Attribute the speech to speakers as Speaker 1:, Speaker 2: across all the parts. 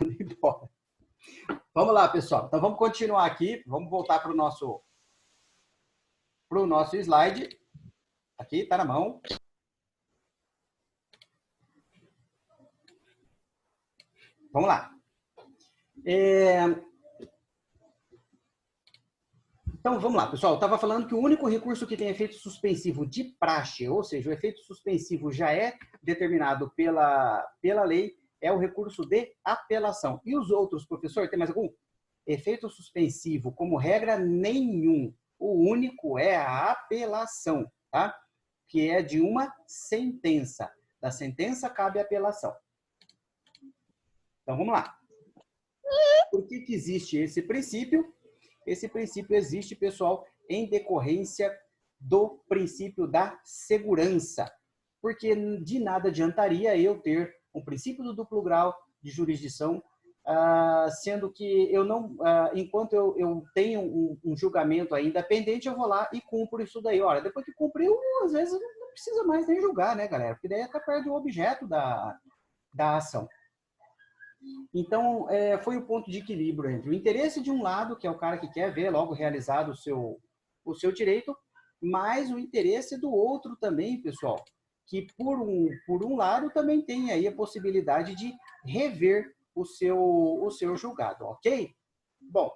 Speaker 1: embora. Vamos lá, pessoal. Então, vamos continuar aqui. Vamos voltar para o nosso slide. Aqui, está na mão. Vamos lá. Então, vamos lá, pessoal. Eu estava falando que o único recurso que tem efeito suspensivo de praxe, ou seja, o efeito suspensivo já é determinado pela lei, é o recurso de apelação. E os outros, professor, tem mais algum? Efeito suspensivo, como regra, nenhum. O único é a apelação, tá? Que é de uma sentença. Da sentença cabe a apelação. Então, vamos lá. Por que existe esse princípio? Esse princípio existe, pessoal, em decorrência do princípio da segurança. Porque de nada adiantaria eu ter um princípio do duplo grau de jurisdição, sendo que eu não, enquanto eu tenho um julgamento ainda pendente, eu vou lá e cumpro isso daí. Olha, depois que cumpriu, às vezes não precisa mais nem julgar, né, galera? Porque daí até perde o objeto da ação. Então, foi o ponto de equilíbrio entre o interesse de um lado, que é o cara que quer ver logo realizado o seu direito, mas o interesse do outro também, pessoal, que por um lado também tem aí a possibilidade de rever o seu julgado, ok? Bom,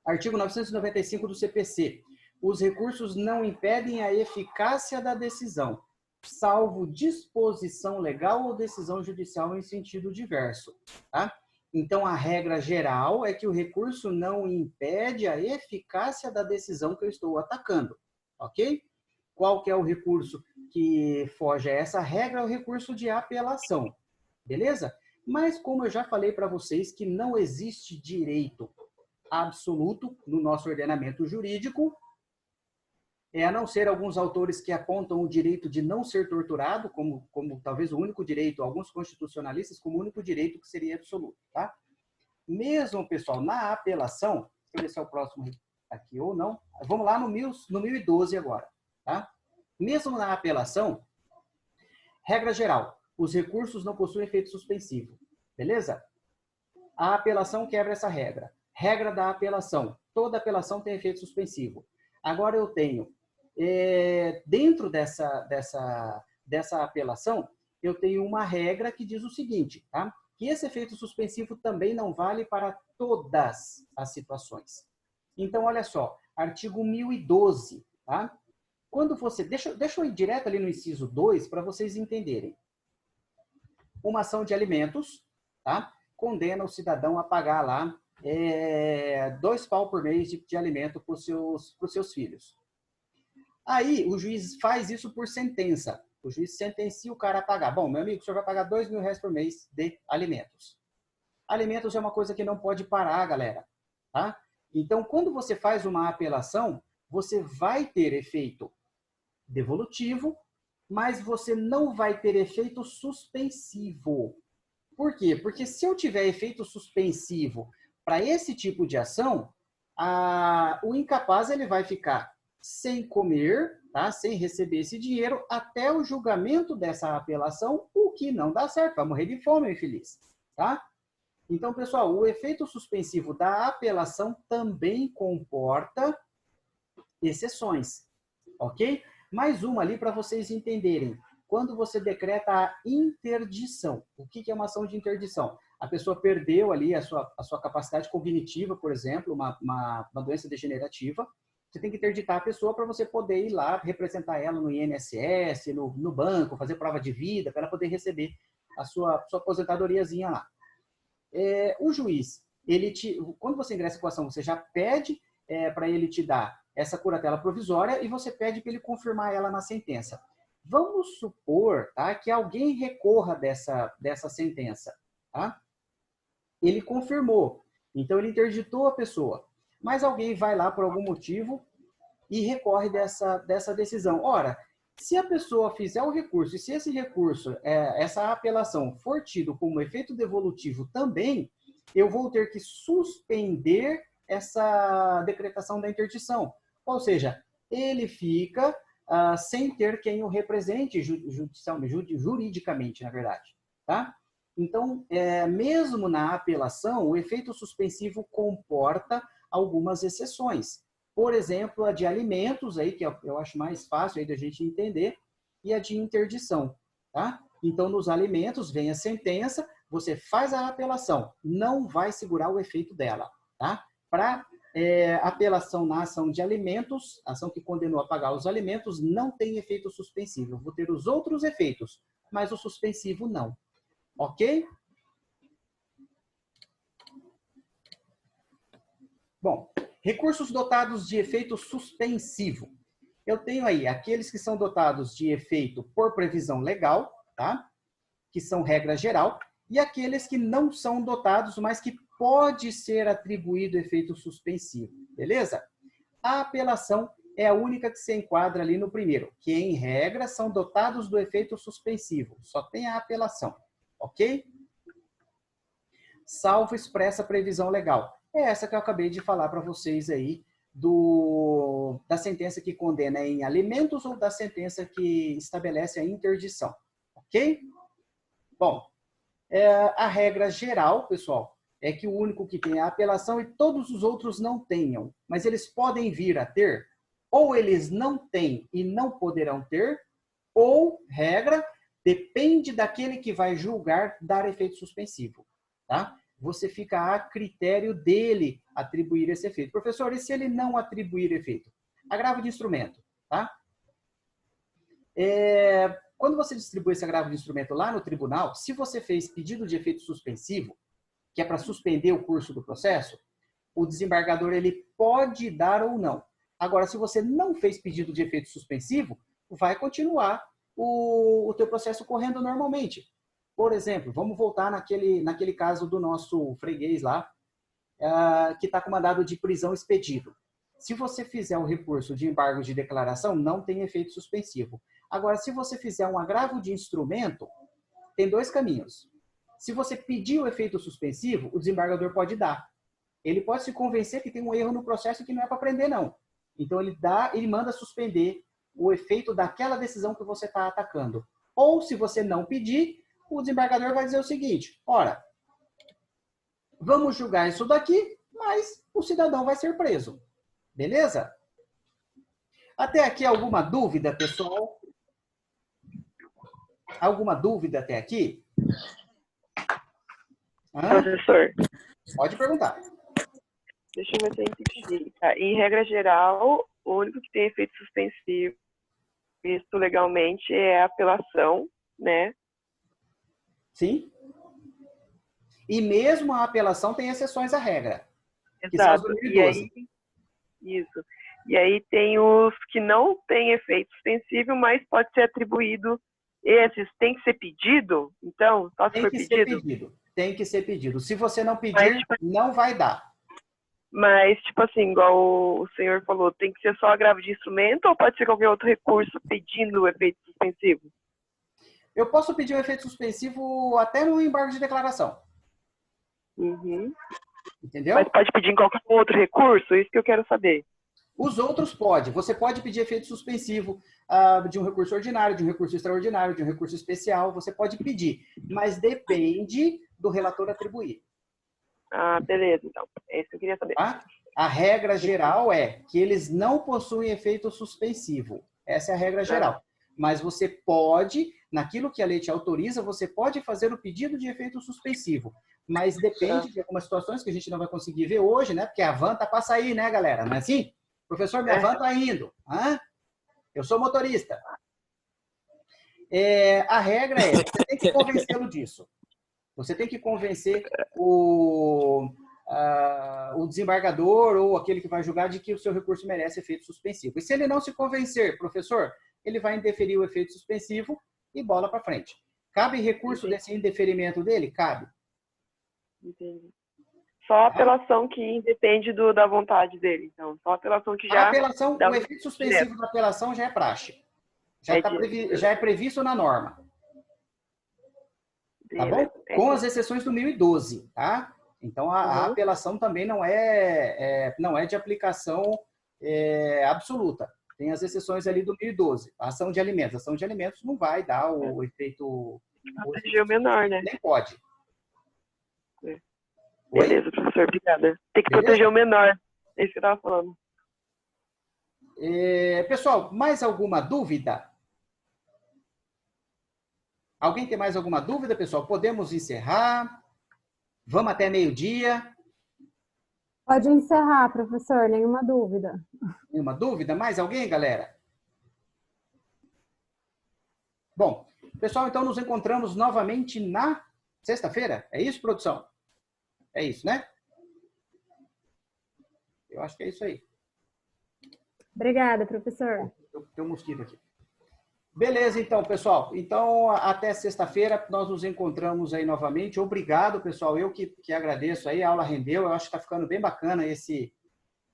Speaker 1: artigo 995 do CPC. Os recursos não impedem a eficácia da decisão, salvo disposição legal ou decisão judicial em sentido diverso, tá? Então, a regra geral é que o recurso não impede a eficácia da decisão que eu estou atacando, ok? Qual que é o recurso que foge a essa regra? É o recurso de apelação, beleza? Mas, como eu já falei para vocês, que não existe direito absoluto no nosso ordenamento jurídico, a não ser alguns autores que apontam o direito de não ser torturado, como talvez o único direito, alguns constitucionalistas, como o único direito que seria absoluto, tá? Mesmo, pessoal, na apelação, deixa eu ver se é o próximo aqui ou não, vamos lá no 1012 agora, tá? Mesmo na apelação, regra geral, os recursos não possuem efeito suspensivo, beleza? A apelação quebra essa regra. Regra da apelação, toda apelação tem efeito suspensivo. Agora eu tenho dentro dessa apelação, eu tenho uma regra que diz o seguinte, tá? Que esse efeito suspensivo também não vale para todas as situações. Então, olha só, artigo 1012, tá? Quando você... Deixa eu ir direto ali no inciso 2 para vocês entenderem. Uma ação de alimentos, tá? Condena o cidadão a pagar lá 2 pau por mês de alimento para os seus filhos. Aí, o juiz faz isso por sentença. O juiz sentencia o cara a pagar. Bom, meu amigo, o senhor vai pagar R$2.000 por mês de alimentos. Alimentos é uma coisa que não pode parar, galera. Tá? Então, quando você faz uma apelação, você vai ter efeito devolutivo, mas você não vai ter efeito suspensivo. Por quê? Porque se eu tiver efeito suspensivo para esse tipo de ação, o incapaz ele vai ficar sem comer, tá? Sem receber esse dinheiro, até o julgamento dessa apelação, o que não dá certo, vai morrer de fome, infeliz. Tá? Então, pessoal, o efeito suspensivo da apelação também comporta exceções, ok? Mais uma ali para vocês entenderem. Quando você decreta a interdição, o que é uma ação de interdição? A pessoa perdeu ali a sua capacidade cognitiva, por exemplo, uma doença degenerativa. Você tem que interditar a pessoa para você poder ir lá representar ela no INSS, no banco, fazer prova de vida, para ela poder receber a sua aposentadoriazinha lá. O juiz, quando você ingressa com a ação, você já pede para ele te dar essa curatela provisória e você pede para ele confirmar ela na sentença. Vamos supor, tá, que alguém recorra dessa sentença. Tá? Ele confirmou, então ele interditou a pessoa. Mas alguém vai lá por algum motivo e recorre dessa decisão. Ora, se a pessoa fizer o recurso, e se esse recurso, essa apelação for tido como efeito devolutivo também, eu vou ter que suspender essa decretação da interdição. Ou seja, ele fica sem ter quem o represente juridicamente, na verdade. Tá? Então, mesmo na apelação, o efeito suspensivo comporta algumas exceções. Por exemplo, a de alimentos, aí, que eu acho mais fácil aí da gente entender, e a de interdição. Tá? Então, nos alimentos, vem a sentença, você faz a apelação, não vai segurar o efeito dela. Tá? Para apelação na ação de alimentos, ação que condenou a pagar os alimentos, não tem efeito suspensivo. Eu vou ter os outros efeitos, mas o suspensivo não. Ok? Bom, recursos dotados de efeito suspensivo. Eu tenho aí aqueles que são dotados de efeito por previsão legal, tá? Que são regra geral, e aqueles que não são dotados, mas que pode ser atribuído efeito suspensivo, beleza? A apelação é a única que se enquadra ali no primeiro, que em regra são dotados do efeito suspensivo, só tem a apelação, ok? Salvo expressa previsão legal. É essa que eu acabei de falar para vocês aí, da sentença que condena em alimentos ou da sentença que estabelece a interdição, ok? Bom, a regra geral, pessoal, é que o único que tem a apelação e todos os outros não tenham, mas eles podem vir a ter, ou eles não têm e não poderão ter, ou, regra, depende daquele que vai julgar dar efeito suspensivo, tá? Você fica a critério dele atribuir esse efeito. Professor, e se ele não atribuir efeito? Agravo de instrumento, tá? Quando você distribui esse agravo de instrumento lá no tribunal, se você fez pedido de efeito suspensivo, que é para suspender o curso do processo, o desembargador ele pode dar ou não. Agora, se você não fez pedido de efeito suspensivo, vai continuar o teu processo correndo normalmente. Por exemplo, vamos voltar naquele caso do nosso freguês lá, que está com mandado de prisão expedido. Se você fizer um recurso de embargo de declaração, não tem efeito suspensivo. Agora, se você fizer um agravo de instrumento, tem dois caminhos. Se você pedir o efeito suspensivo, o desembargador pode dar. Ele pode se convencer que tem um erro no processo que não é para prender, não. Então, ele manda suspender o efeito daquela decisão que você está atacando. Ou, se você não pedir, o desembargador vai dizer o seguinte: ora, vamos julgar isso daqui, mas o cidadão vai ser preso. Beleza? Até aqui alguma dúvida, pessoal? Alguma dúvida até aqui?
Speaker 2: Professor,
Speaker 1: pode perguntar.
Speaker 2: deixa eu ver se eu entendi. Tá, em regra geral, o único que tem efeito suspensivo visto legalmente é a apelação, né?
Speaker 1: Sim. E mesmo a apelação tem exceções à regra. Que são as
Speaker 2: Exato.
Speaker 1: 2012.
Speaker 2: Isso. E aí tem os que não têm efeito suspensivo, mas pode ser atribuído. Esses tem que ser pedido? Então, só se for pedido?
Speaker 1: Tem que ser pedido. Se você não pedir, não vai dar.
Speaker 2: Mas, tipo assim, igual o senhor falou, tem que ser só agravo de instrumento ou pode ser qualquer outro recurso pedindo o efeito suspensivo?
Speaker 1: Eu posso pedir o efeito suspensivo até no embargo de declaração.
Speaker 2: Uhum.
Speaker 1: Entendeu?
Speaker 2: Mas pode pedir em qualquer outro recurso? Isso que eu quero saber.
Speaker 1: Os outros pode. Você pode pedir efeito suspensivo de um recurso ordinário, de um recurso extraordinário, de um recurso especial. Você pode pedir, mas depende do relator atribuir.
Speaker 2: Ah, beleza, então. É isso que eu queria saber.
Speaker 1: Tá? A regra geral é que eles não possuem efeito suspensivo. Essa é a regra geral. Mas você pode, naquilo que a lei te autoriza, você pode fazer o pedido de efeito suspensivo. Mas depende de algumas situações que a gente não vai conseguir ver hoje, né? Porque a van está para sair, né, galera? Não é assim? Professor, minha van está indo. Hã? Eu sou motorista. A regra é, você tem que convencê-lo disso. Você tem que convencer o desembargador ou aquele que vai julgar de que o seu recurso merece efeito suspensivo. E se ele não se convencer, professor, ele vai indeferir o efeito suspensivo e bola para frente. Cabe recurso desse indeferimento dele? Cabe.
Speaker 2: Entendi. Só a apelação que independe da vontade dele. Então, só a apelação que já...
Speaker 1: O efeito suspensivo da apelação já é praxe. Já é previsto na norma. Tá bom? Com as exceções do 1012, tá? Então, a apelação também não é de aplicação absoluta. Tem as exceções ali do 1012. A ação de alimentos. A ação de alimentos não vai dar o efeito...
Speaker 2: Proteger o menor, né?
Speaker 1: Nem pode. Oi?
Speaker 2: Beleza, professor, obrigada. Tem que
Speaker 1: Beleza?
Speaker 2: proteger o menor. É isso que eu estava falando.
Speaker 1: Pessoal, mais alguma dúvida? Alguém tem mais alguma dúvida, pessoal? Podemos encerrar? Vamos até meio-dia?
Speaker 3: Pode encerrar, professor, nenhuma dúvida.
Speaker 1: Nenhuma dúvida? Mais alguém, galera? Bom, pessoal, então nos encontramos novamente na sexta-feira. É isso, produção? É isso, né? Eu acho que é isso aí.
Speaker 3: Obrigada, professor.
Speaker 1: Tem um mosquito aqui. Beleza, então, pessoal. Então, até sexta-feira nós nos encontramos aí novamente. Obrigado, pessoal. Eu que agradeço aí. A aula rendeu. Eu acho que está ficando bem bacana esse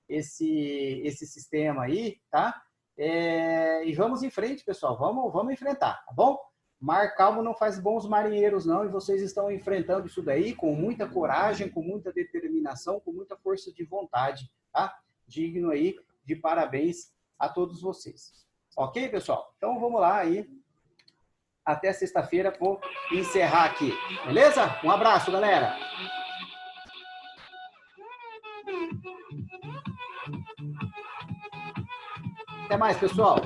Speaker 1: sistema aí, tá? E vamos em frente, pessoal. Vamos enfrentar, tá bom? Mar calmo não faz bons marinheiros, não. E vocês estão enfrentando isso daí com muita coragem, com muita determinação, com muita força de vontade, tá? Digno aí de parabéns a todos vocês. Ok, pessoal? Então vamos lá aí. Até sexta-feira, vou encerrar aqui. Beleza? Um abraço, galera. Até mais, pessoal.